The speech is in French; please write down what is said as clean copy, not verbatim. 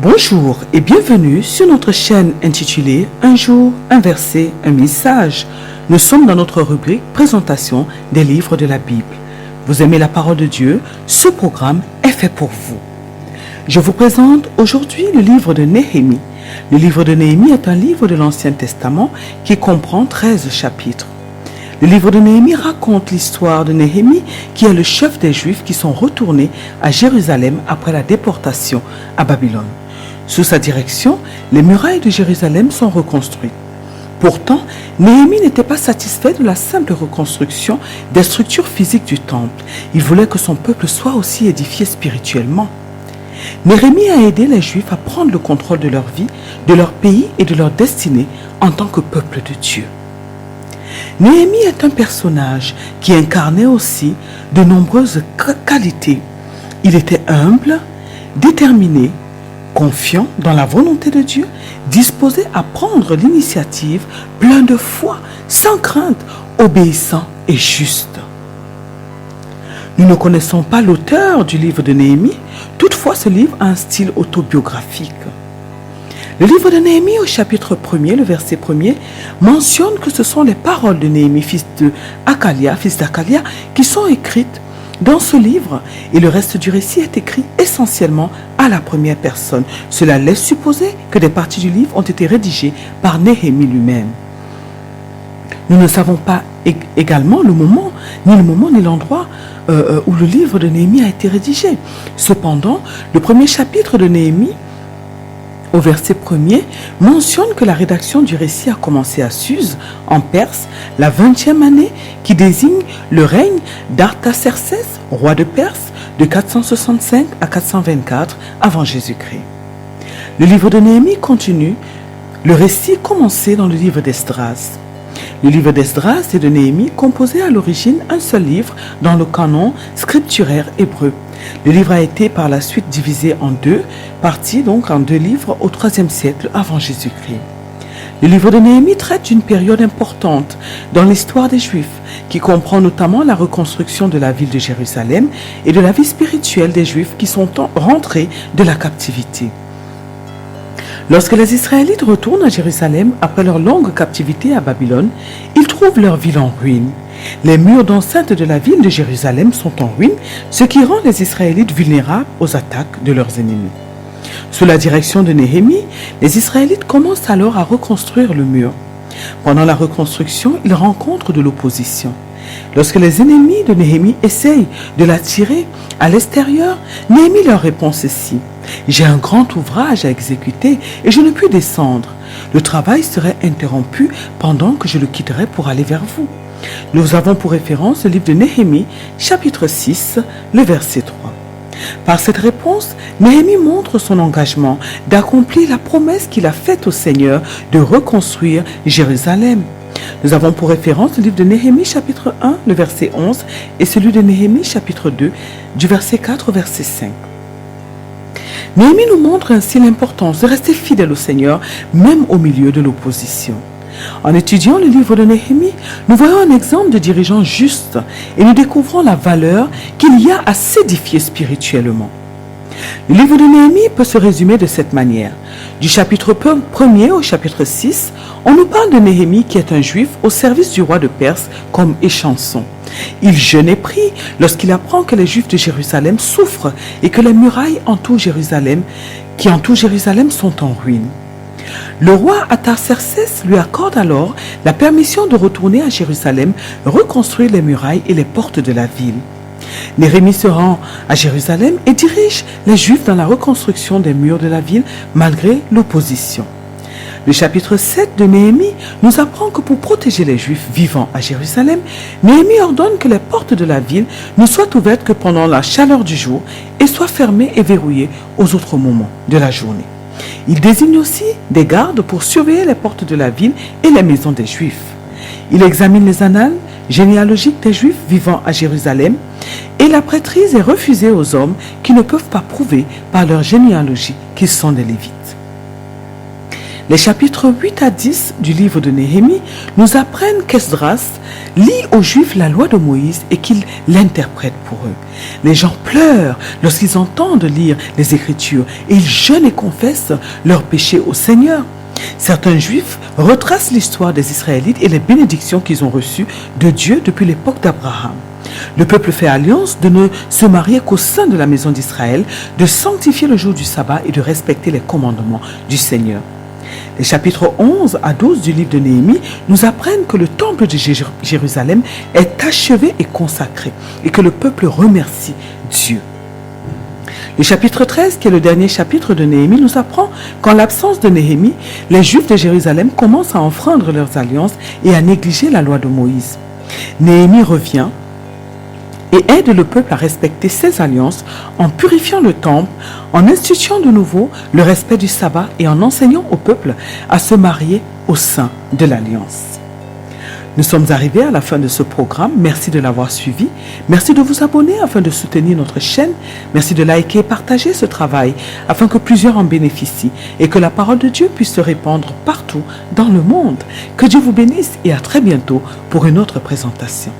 Bonjour et bienvenue sur notre chaîne intitulée Un jour, un verset, un message. Nous sommes dans notre rubrique Présentation des livres de la Bible. Vous aimez la parole de Dieu? Ce programme est fait pour vous. Je vous présente aujourd'hui le livre de Néhémie. Le livre de Néhémie est un livre de l'Ancien Testament qui comprend 13 chapitres. Le livre de Néhémie raconte l'histoire de Néhémie, qui est le chef des Juifs qui sont retournés à Jérusalem après la déportation à Babylone. Sous sa direction, les murailles de Jérusalem sont reconstruites. Pourtant, Néhémie n'était pas satisfait de la simple reconstruction des structures physiques du temple. Il voulait que son peuple soit aussi édifié spirituellement. Néhémie a aidé les Juifs à prendre le contrôle de leur vie, de leur pays et de leur destinée en tant que peuple de Dieu. Néhémie est un personnage qui incarnait aussi de nombreuses qualités. Il était humble, déterminé, confiant dans la volonté de Dieu, disposé à prendre l'initiative, plein de foi, sans crainte, obéissant et juste. Nous ne connaissons pas l'auteur du livre de Néhémie, toutefois ce livre a un style autobiographique. Le livre de Néhémie au chapitre 1er, le verset 1er, mentionne que ce sont les paroles de Néhémie, fils d'Hakalia, qui sont écrites dans ce livre, et le reste du récit est écrit essentiellement à la première personne. Cela laisse supposer que des parties du livre ont été rédigées par Néhémie lui-même. Nous ne savons pas également le moment ni l'endroit où le livre de Néhémie a été rédigé. Cependant, le premier chapitre de Néhémie, au verset 1er, mentionne que la rédaction du récit a commencé à Suse, en Perse, la 20e année, qui désigne le règne d'Artaxerxès, roi de Perse, de 465 à 424 avant Jésus-Christ. Le livre de Néhémie continue le récit commencé dans le livre d'Esdras. Le livre d'Esdras et de Néhémie composait à l'origine un seul livre dans le canon scripturaire hébreu. Le livre a été par la suite divisé en deux parties, donc en deux livres au IIIe siècle avant Jésus-Christ. Le livre de Néhémie traite d'une période importante dans l'histoire des Juifs, qui comprend notamment la reconstruction de la ville de Jérusalem et de la vie spirituelle des Juifs qui sont rentrés de la captivité. Lorsque les Israélites retournent à Jérusalem après leur longue captivité à Babylone, ils trouvent leur ville en ruine. Les murs d'enceinte de la ville de Jérusalem sont en ruine, ce qui rend les Israélites vulnérables aux attaques de leurs ennemis. Sous la direction de Néhémie, les Israélites commencent alors à reconstruire le mur. Pendant la reconstruction, ils rencontrent de l'opposition. Lorsque les ennemis de Néhémie essayent de l'attirer à l'extérieur, Néhémie leur répond ceci: « J'ai un grand ouvrage à exécuter et je ne puis descendre. Le travail serait interrompu pendant que je le quitterai pour aller vers vous. » Nous avons pour référence le livre de Néhémie, chapitre 6, le verset 3. Par cette réponse, Néhémie montre son engagement d'accomplir la promesse qu'il a faite au Seigneur de reconstruire Jérusalem. Nous avons pour référence le livre de Néhémie, chapitre 1, le verset 11, et celui de Néhémie, chapitre 2, du verset 4 au verset 5. Néhémie nous montre ainsi l'importance de rester fidèle au Seigneur, même au milieu de l'opposition. En étudiant le livre de Néhémie, nous voyons un exemple de dirigeant juste et nous découvrons la valeur qu'il y a à s'édifier spirituellement. Le livre de Néhémie peut se résumer de cette manière. Du chapitre 1er au chapitre 6, on nous parle de Néhémie qui est un juif au service du roi de Perse comme échanson. Il jeûne et prie lorsqu'il apprend que les Juifs de Jérusalem souffrent et que les murailles qui entourent Jérusalem sont en ruine. Le roi Artaxerxès lui accorde alors la permission de retourner à Jérusalem, reconstruire les murailles et les portes de la ville. Néhémie se rend à Jérusalem et dirige les Juifs dans la reconstruction des murs de la ville malgré l'opposition. Le chapitre 7 de Néhémie nous apprend que pour protéger les Juifs vivant à Jérusalem, Néhémie ordonne que les portes de la ville ne soient ouvertes que pendant la chaleur du jour et soient fermées et verrouillées aux autres moments de la journée. Il désigne aussi des gardes pour surveiller les portes de la ville et les maisons des Juifs. Il examine les annales généalogiques des Juifs vivant à Jérusalem et la prêtrise est refusée aux hommes qui ne peuvent pas prouver par leur généalogie qu'ils sont des Lévites. Les chapitres 8 à 10 du livre de Néhémie nous apprennent qu'Esdras lit aux Juifs la loi de Moïse et qu'il l'interprète pour eux. Les gens pleurent lorsqu'ils entendent lire les Écritures et ils jeûnent et confessent leurs péchés au Seigneur. Certains Juifs retracent l'histoire des Israélites et les bénédictions qu'ils ont reçues de Dieu depuis l'époque d'Abraham. Le peuple fait alliance de ne se marier qu'au sein de la maison d'Israël, de sanctifier le jour du sabbat et de respecter les commandements du Seigneur. Les chapitres 11 à 12 du livre de Néhémie nous apprennent que le temple de Jérusalem est achevé et consacré et que le peuple remercie Dieu. Le chapitre 13, qui est le dernier chapitre de Néhémie, nous apprend qu'en l'absence de Néhémie, les Juifs de Jérusalem commencent à enfreindre leurs alliances et à négliger la loi de Moïse. Néhémie revient et aide le peuple à respecter ses alliances en purifiant le temple, en instituant de nouveau le respect du sabbat et en enseignant au peuple à se marier au sein de l'alliance. Nous sommes arrivés à la fin de ce programme. Merci de l'avoir suivi. Merci de vous abonner afin de soutenir notre chaîne. Merci de liker et partager ce travail afin que plusieurs en bénéficient et que la parole de Dieu puisse se répandre partout dans le monde. Que Dieu vous bénisse et à très bientôt pour une autre présentation.